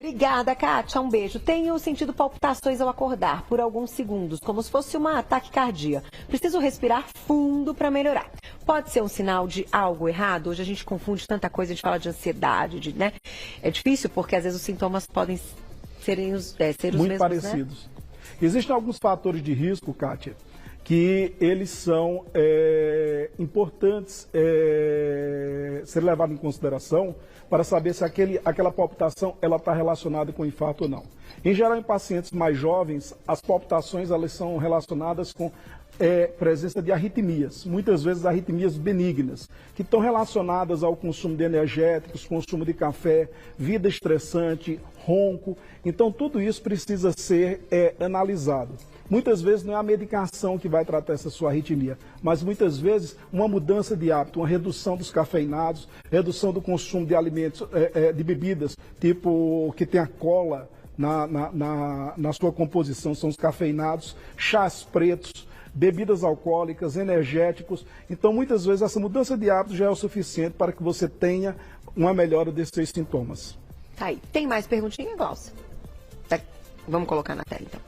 Obrigada, Kátia. Um beijo. Tenho sentido palpitações ao acordar por alguns segundos, como se fosse uma ataque cardíaco. Preciso respirar fundo para melhorar. Pode ser um sinal de algo errado? Hoje a gente confunde tanta coisa, a gente fala de ansiedade, né? É difícil porque às vezes os sintomas podem ser os muito mesmos, parecidos. Né? Existem alguns fatores de risco, Kátia, que eles são importantes ser levados em consideração para saber se aquela palpitação está relacionada com infarto ou não. Em geral, em pacientes mais jovens, as palpitações elas são relacionadas com presença de arritmias, muitas vezes arritmias benignas, que estão relacionadas ao consumo de energéticos, consumo de café, vida estressante, ronco. Então, tudo isso precisa ser analisado. Muitas vezes não é a medicação que vai tratar essa sua arritmia, mas muitas vezes uma mudança de hábito, uma redução dos cafeinados, redução do consumo de alimentos, de bebidas, tipo que tem a cola na sua composição, são os cafeinados, chás pretos, bebidas alcoólicas, energéticos. Então, muitas vezes, essa mudança de hábito já é o suficiente para que você tenha uma melhora desses sintomas. Tá aí. Tem mais perguntinha, Glaucia? Vamos colocar na tela, então.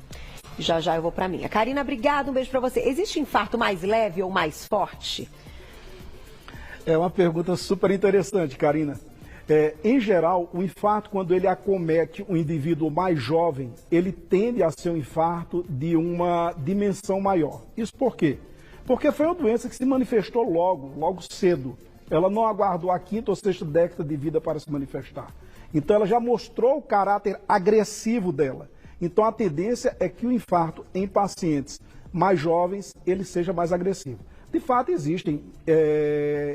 Já eu vou para minha. Karina, obrigada, um beijo para você. Existe infarto mais leve ou mais forte? É uma pergunta super interessante, Karina. Em geral, o infarto, quando ele acomete um indivíduo mais jovem, ele tende a ser um infarto de uma dimensão maior. Isso por quê? Porque foi uma doença que se manifestou logo cedo. Ela não aguardou a quinta ou sexta década de vida para se manifestar. Então, ela já mostrou o caráter agressivo dela. Então, a tendência é que o infarto em pacientes mais jovens, ele seja mais agressivo. De fato, existem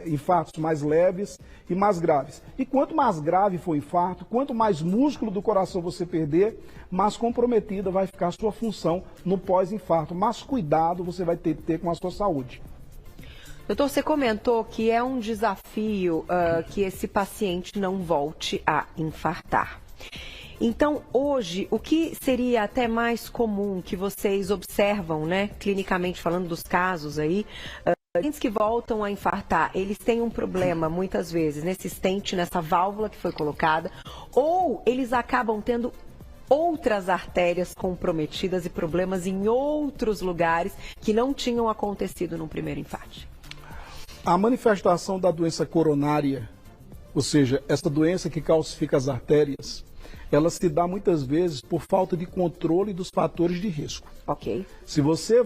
infartos mais leves e mais graves. E quanto mais grave for o infarto, quanto mais músculo do coração você perder, mais comprometida vai ficar a sua função no pós-infarto. Mais cuidado você vai ter que ter com a sua saúde. Doutor, você comentou que é um desafio que esse paciente não volte a infartar. Então, hoje, o que seria até mais comum que vocês observam, né, clinicamente falando dos casos aí, pacientes que voltam a infartar, eles têm um problema, muitas vezes, nesse stent, nessa válvula que foi colocada, ou eles acabam tendo outras artérias comprometidas e problemas em outros lugares que não tinham acontecido no primeiro infarto? A manifestação da doença coronária, ou seja, essa doença que calcifica as artérias, ela se dá muitas vezes por falta de controle dos fatores de risco. Ok. Se você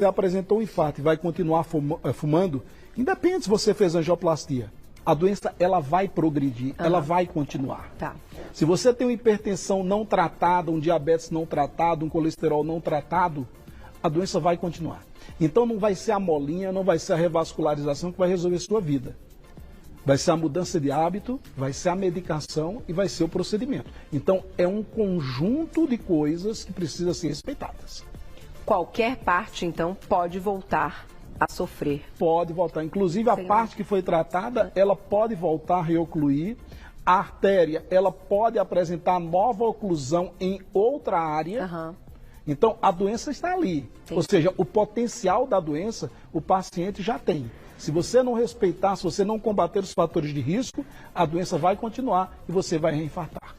apresentou um infarto e vai continuar fumando, independente se você fez angioplastia, a doença ela vai progredir, ela vai continuar. Tá. Se você tem uma hipertensão não tratada, um diabetes não tratado, um colesterol não tratado, a doença vai continuar. Então não vai ser a molinha, não vai ser a revascularização que vai resolver sua vida. Vai ser a mudança de hábito, vai ser a medicação e vai ser o procedimento. Então, é um conjunto de coisas que precisam ser respeitadas. Qualquer parte, então, pode voltar a sofrer? Pode voltar. Inclusive, a parte que foi tratada, ela pode voltar a reocluir. A artéria, ela pode apresentar nova oclusão em outra área. Então, a doença está ali. Ou seja, o potencial da doença, o paciente já tem. Se você não respeitar, se você não combater os fatores de risco, a doença vai continuar e você vai reinfartar.